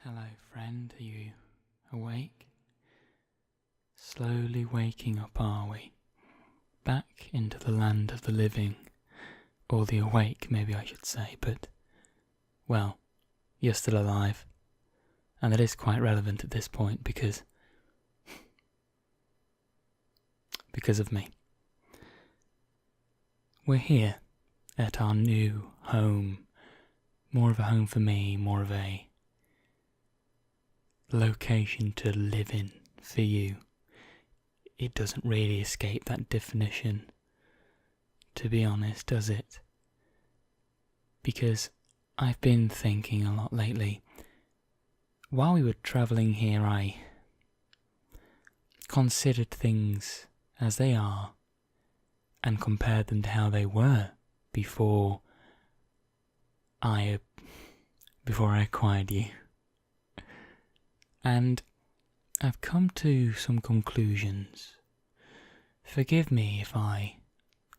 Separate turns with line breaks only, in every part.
Hello, friend, are you awake? Slowly waking up, are we? Back into the land of the living, or the awake, maybe I should say, but, well, you're still alive, and that is quite relevant at this point because of me. We're here at our new home, more of a home for me, more of a location to live in for you. It doesn't really escape that definition, to be honest, does it? Because I've been thinking a lot lately. While we were travelling here, I considered things as they are and compared them to how they were before I acquired you. And I've come to some conclusions. Forgive me if I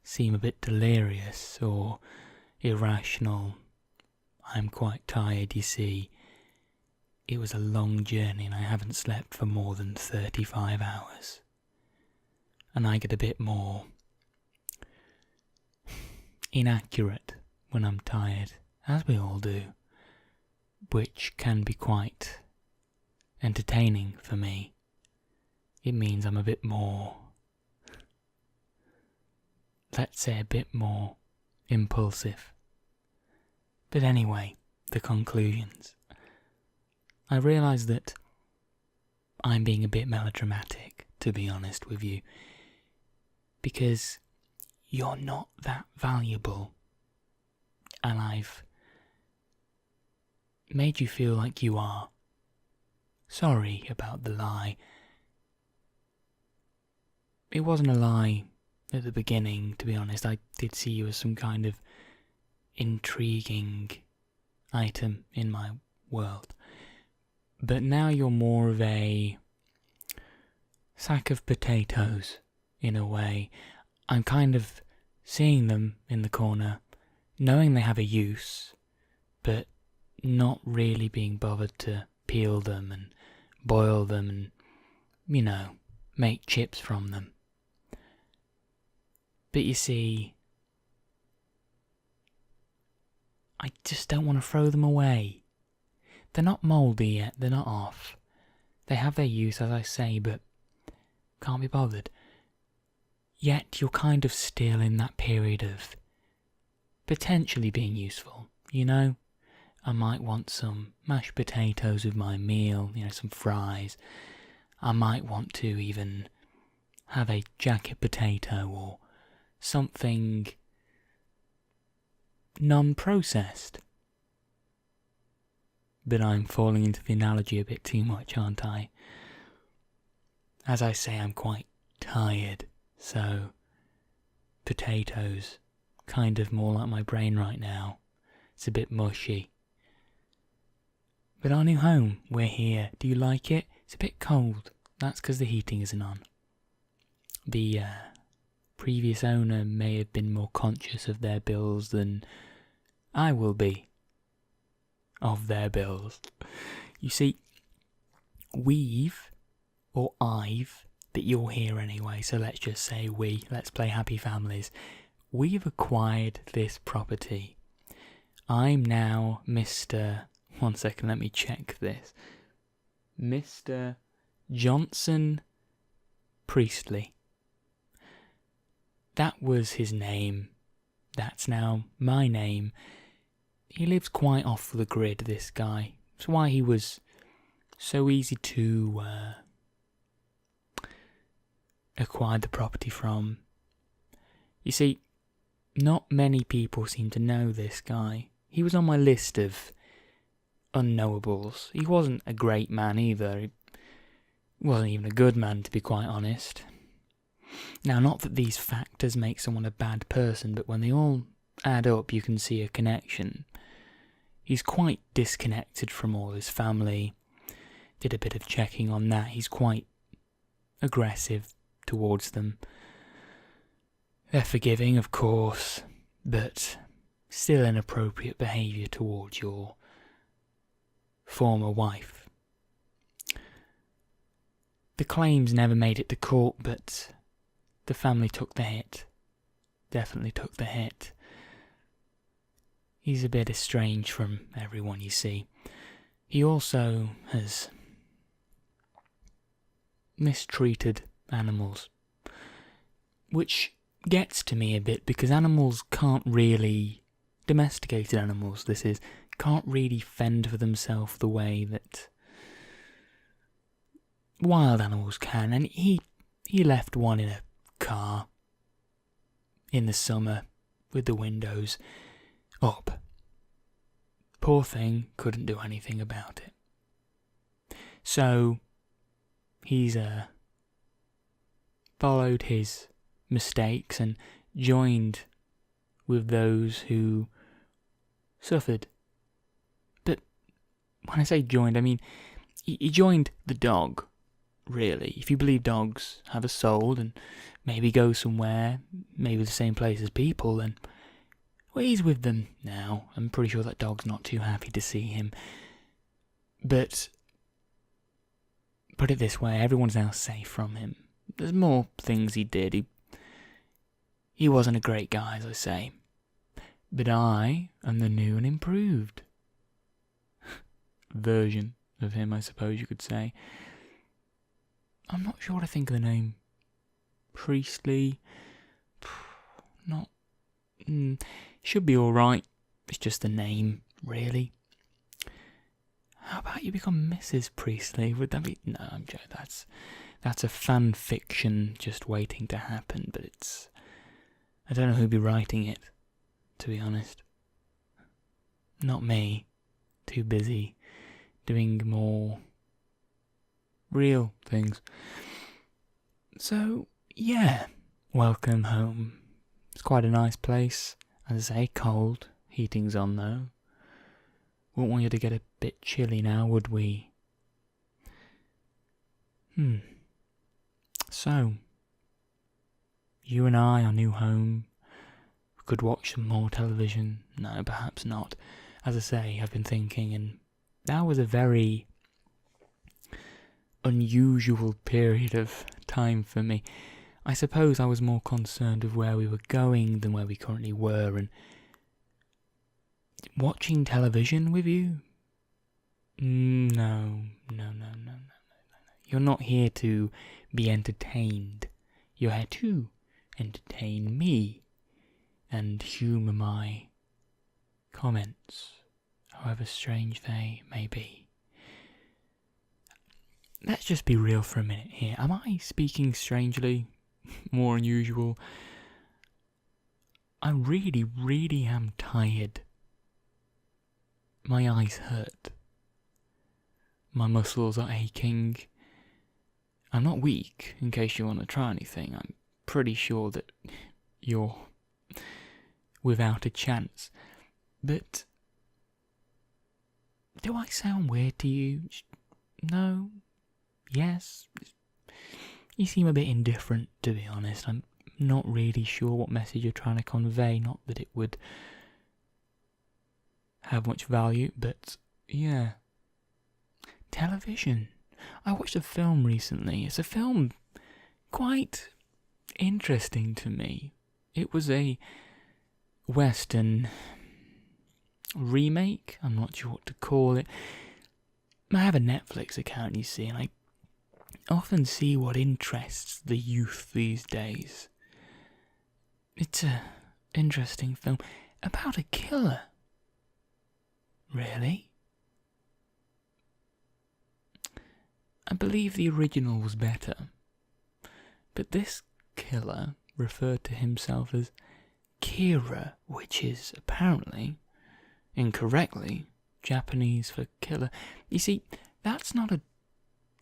seem a bit delirious or irrational. I'm quite tired, you see. It was a long journey and I haven't slept for more than 35 hours. And I get a bit more inaccurate when I'm tired, as we all do, which can be quite entertaining for me. It means I'm a bit more, let's say a bit more impulsive. But anyway, the conclusions. I realise that I'm being a bit melodramatic, to be honest with you, because you're not that valuable, and I've made you feel like you are. Sorry about the lie. It wasn't a lie at the beginning, to be honest. I did see you as some kind of intriguing item in my world. But now you're more of a sack of potatoes, in a way. I'm kind of seeing them in the corner, knowing they have a use, but not really being bothered to peel them and boil them and, make chips from them. But you see, I just don't want to throw them away. They're not mouldy yet, they're not off. They have their use, as I say, but can't be bothered. Yet you're kind of still in that period of potentially being useful, I might want some mashed potatoes with my meal, some fries. I might want to even have a jacket potato or something non-processed. But I'm falling into the analogy a bit too much, aren't I? As I say, I'm quite tired, so potatoes, kind of more like my brain right now. It's a bit mushy. But our new home, we're here. Do you like it? It's a bit cold. That's because the heating isn't on. The previous owner may have been more conscious of their bills than I will be of their bills. You see, I've, but you're here anyway, so let's just say let's play happy families. We've acquired this property. I'm now Mr. One second, let me check this. Mr. Johnson Priestley. That was his name. That's now my name. He lives quite off the grid, this guy. That's why he was so easy to acquire the property from. You see, not many people seem to know this guy. He was on my list of unknowables. He wasn't a great man either. He wasn't even a good man, to be quite honest. Now, not that these factors make someone a bad person, but when they all add up, you can see a connection. He's quite disconnected from all his family. Did a bit of checking on that. He's quite aggressive towards them. They're forgiving, of course, but still inappropriate behaviour towards your former wife. The claims never made it to court, but the family took the hit. Definitely took the hit. He's a bit estranged from everyone, you see. He also has mistreated animals, which gets to me a bit because animals can't really, domesticated animals this is, can't really fend for themselves the way that wild animals can. And he left one in a car in the summer with the windows up. Poor thing couldn't do anything about it. So he's followed his mistakes and joined with those who suffered. But when I say joined, I mean he joined the dog, really. If you believe dogs have a soul and maybe go somewhere, maybe the same place as people, then well, he's with them now. I'm pretty sure that dog's not too happy to see him. But put it this way, everyone's now safe from him. There's more things he did. He wasn't a great guy, as I say. But I am the new and improved version of him, I suppose you could say. I'm not sure what I think of the name. Priestley. Not... should be alright. It's just a name, really. How about you become Mrs. Priestley? Would that be... No, I'm joking. That's a fan fiction just waiting to happen, but it's... I don't know who'd be writing it, to be honest. Not me. Too busy doing more real things. So, yeah. Welcome home. It's quite a nice place. As I say, cold. Heating's on though. Wouldn't want you to get a bit chilly now, would we? So, you and I, our new home, we could watch some more television. No, perhaps not. As I say, I've been thinking, and that was a very unusual period of time for me. I suppose I was more concerned with where we were going than where we currently were, and watching television with you? No. You're not here to be entertained. You're here to entertain me and humour my comments, however strange they may be. Let's just be real for a minute here. Am I speaking strangely? More unusual? I really, really am tired. My eyes hurt. My muscles are aching. I'm not weak, in case you want to try anything. I'm pretty sure that you're without a chance. But do I sound weird to you? No? Yes? You seem a bit indifferent, to be honest. I'm not really sure what message you're trying to convey. Not that it would have much value, but yeah. Television. I watched a film recently. It's a film quite interesting to me. It was a Western remake. I'm not sure what to call it. I have a Netflix account, you see, and I often see what interests the youth these days. It's a interesting film about a killer. Really? I believe the original was better, but this killer referred to himself as Kira, which is apparently, incorrectly, Japanese for killer. You see, that's not a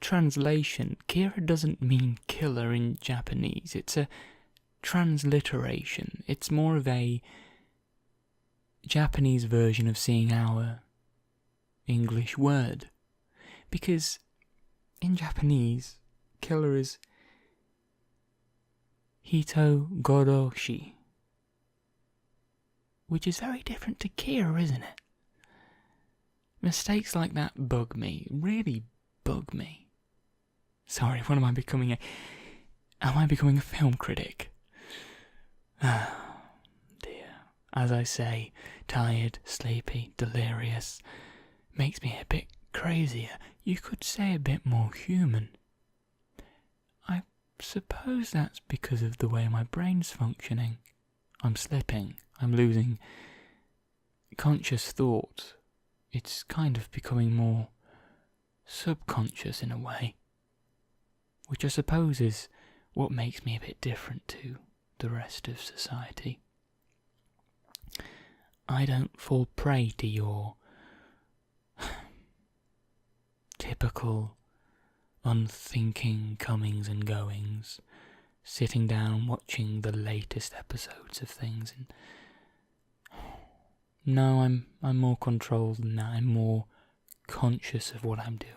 translation. Kira doesn't mean killer in Japanese. It's a transliteration. It's more of a Japanese version of seeing our English word. Because in Japanese, killer is hitogoroshi, which is very different to Kira, isn't it? Mistakes like that bug me, really bug me. Sorry, what am I becoming am I becoming a film critic? Ah, dear. As I say, tired, sleepy, delirious. Makes me a bit crazier. You could say a bit more human. I suppose that's because of the way my brain's functioning. I'm slipping. I'm losing conscious thought. It's kind of becoming more subconscious in a way, which I suppose is what makes me a bit different to the rest of society. I don't fall prey to your typical unthinking comings and goings, sitting down watching the latest episodes of things. And no, I'm more controlled than that. I'm more conscious of what I'm doing.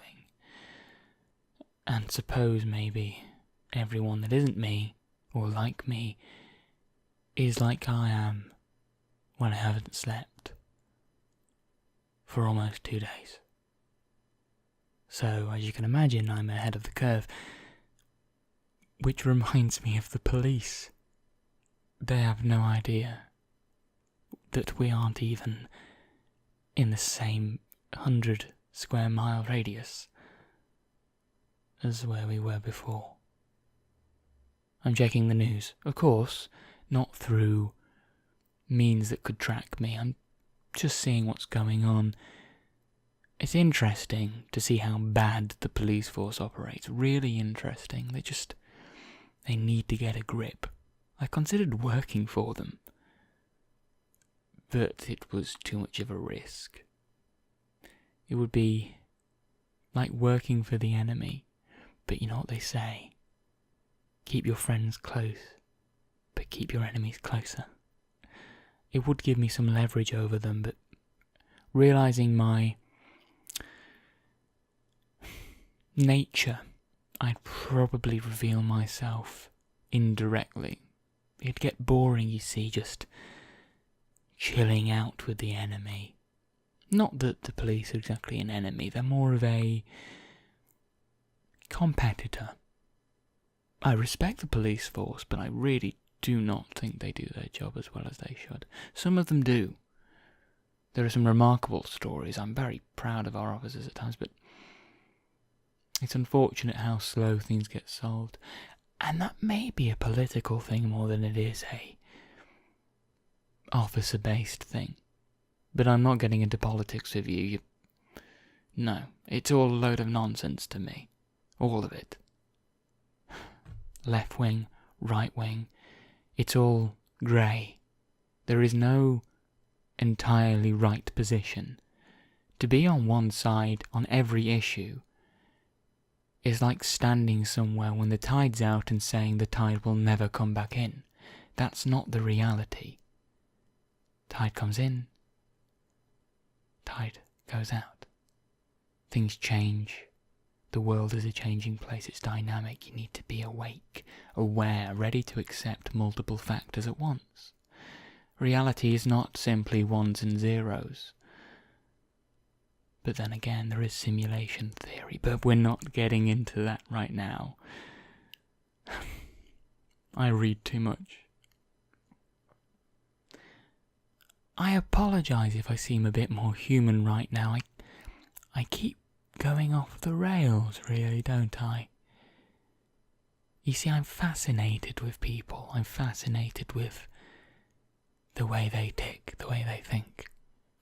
And suppose maybe everyone that isn't me, or like me, is like I am when I haven't slept for almost 2 days. So, as you can imagine, I'm ahead of the curve. Which reminds me of the police. They have no idea that we aren't even in the same 100 square mile radius as where we were before. I'm checking the news, of course, not through means that could track me. I'm just seeing what's going on. It's interesting to see how bad the police force operates. Really interesting. They need to get a grip. I considered working for them, but it was too much of a risk. It would be like working for the enemy, but you know what they say? Keep your friends close, but keep your enemies closer. It would give me some leverage over them, but realising my nature, I'd probably reveal myself indirectly. It'd get boring, you see, just chilling out with the enemy. Not that the police are exactly an enemy, they're more of a competitor. I respect the police force, but I really do not think they do their job as well as they should. Some of them do. There are some remarkable stories. I'm very proud of our officers at times, but it's unfortunate how slow things get solved. And that may be a political thing more than it is a officer-based thing. But I'm not getting into politics with you. No, it's all a load of nonsense to me. All of it. Left wing, right wing, it's all grey. There is no entirely right position. To be on one side on every issue is like standing somewhere when the tide's out and saying the tide will never come back in. That's not the reality. Tide comes in, tide goes out. Things change. The world is a changing place, it's dynamic. You need to be awake, aware, ready to accept multiple factors at once. Reality is not simply ones and zeros. But then again, there is simulation theory, but we're not getting into that right now. I read too much. I apologise if I seem a bit more human right now. I keep going off the rails, really, don't I? You see, I'm fascinated with people. I'm fascinated with the way they tick, the way they think.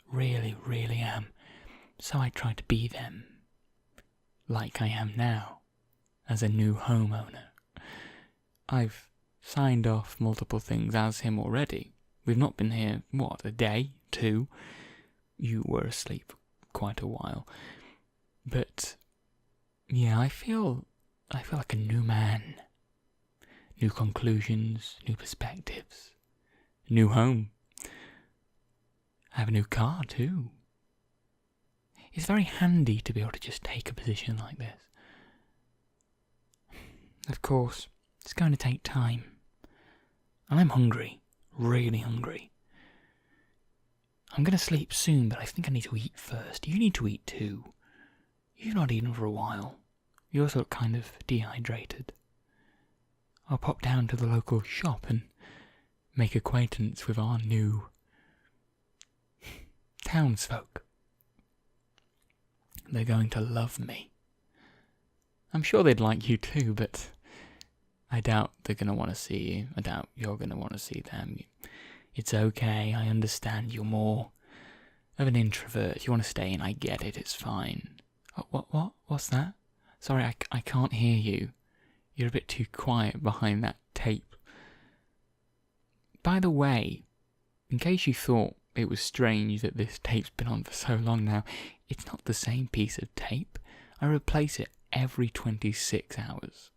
Really, really am. So I try to be them, like I am now, as a new homeowner. I've signed off multiple things as him already. We've not been here, a day, 2? You were asleep quite a while. But, yeah, I feel like a new man. New conclusions, new perspectives, new home. I have a new car too. It's very handy to be able to just take a position like this. Of course, it's going to take time. And I'm hungry, really hungry. I'm going to sleep soon, but I think I need to eat first. You need to eat too. You've not eaten for a while. You also look kind of dehydrated. I'll pop down to the local shop and make acquaintance with our new townsfolk. They're going to love me. I'm sure they'd like you too, but I doubt they're going to want to see you. I doubt you're going to want to see them. It's okay, I understand you're more of an introvert. If you want to stay in, I get it, it's fine. Oh, what's that? Sorry, I can't hear you. You're a bit too quiet behind that tape. By the way, in case you thought it was strange that this tape's been on for so long now, it's not the same piece of tape. I replace it every 26 hours.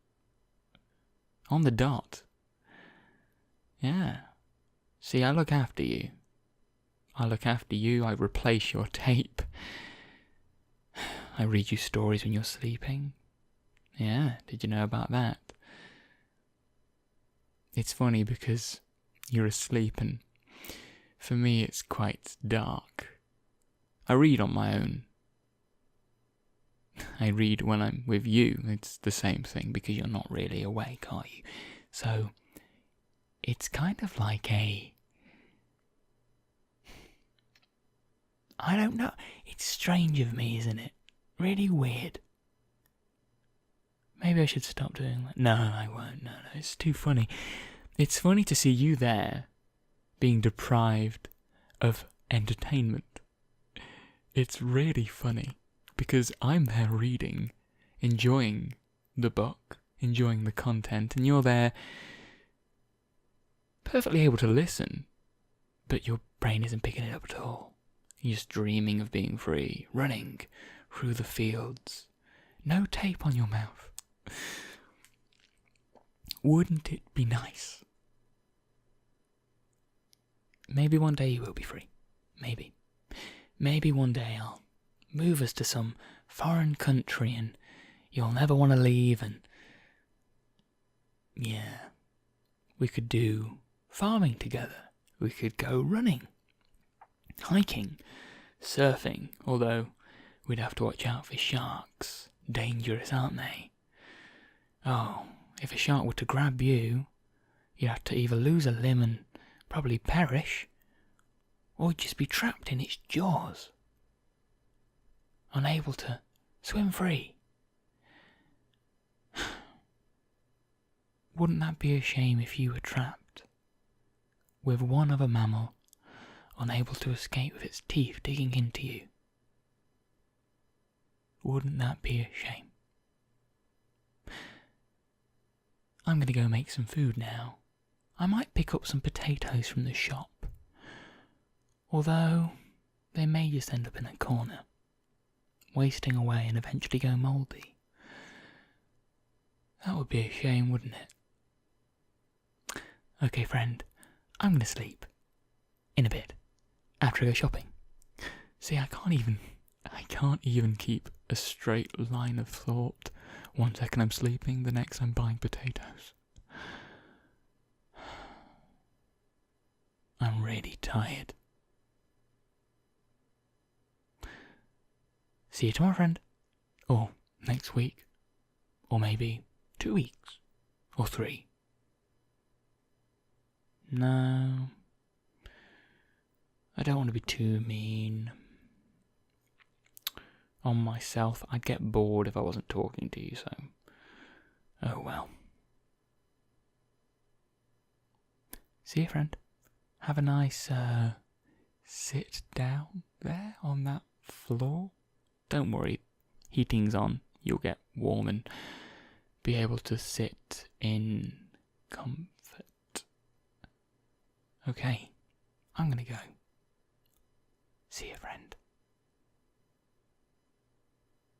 On the dot. Yeah. See, I look after you. I replace your tape. I read you stories when you're sleeping. Yeah, did you know about that? It's funny because you're asleep and for me it's quite dark. I read on my own. I read when I'm with you. It's the same thing because you're not really awake, are you? So, it's kind of like I don't know. It's strange of me, isn't it? Really weird. Maybe I should stop doing that. No, I won't. No, it's too funny. It's funny to see you there, being deprived of entertainment. It's really funny, because I'm there reading, enjoying the book, enjoying the content, and you're there perfectly able to listen, but your brain isn't picking it up at all. You're just dreaming of being free, running through the fields. No tape on your mouth. Wouldn't it be nice? Maybe one day you will be free. Maybe. Maybe one day I'll move us to some foreign country and you'll never want to leave and... yeah. We could do farming together. We could go running. Hiking. Surfing. Although we'd have to watch out for sharks. Dangerous, aren't they? Oh, if a shark were to grab you, you'd have to either lose a limb and probably perish, or just be trapped in its jaws, unable to swim free. Wouldn't that be a shame if you were trapped with one other mammal, unable to escape with its teeth digging into you? Wouldn't that be a shame? I'm going to go make some food now. I might pick up some potatoes from the shop. Although, they may just end up in a corner, wasting away and eventually go mouldy. That would be a shame, wouldn't it? Okay, friend, I'm going to sleep. In a bit. After I go shopping. See, I can't even keep a straight line of thought. 1 second I'm sleeping, the next I'm buying potatoes. I'm really tired. See you tomorrow, friend. Or next week. Or maybe 2 weeks. Or 3. No. I don't want to be too mean on myself. I'd get bored if I wasn't talking to you, so... oh well. See you, friend. Have a nice, sit down there on that floor. Don't worry, heating's on. You'll get warm and be able to sit in comfort. Okay, I'm gonna go. See you, friend.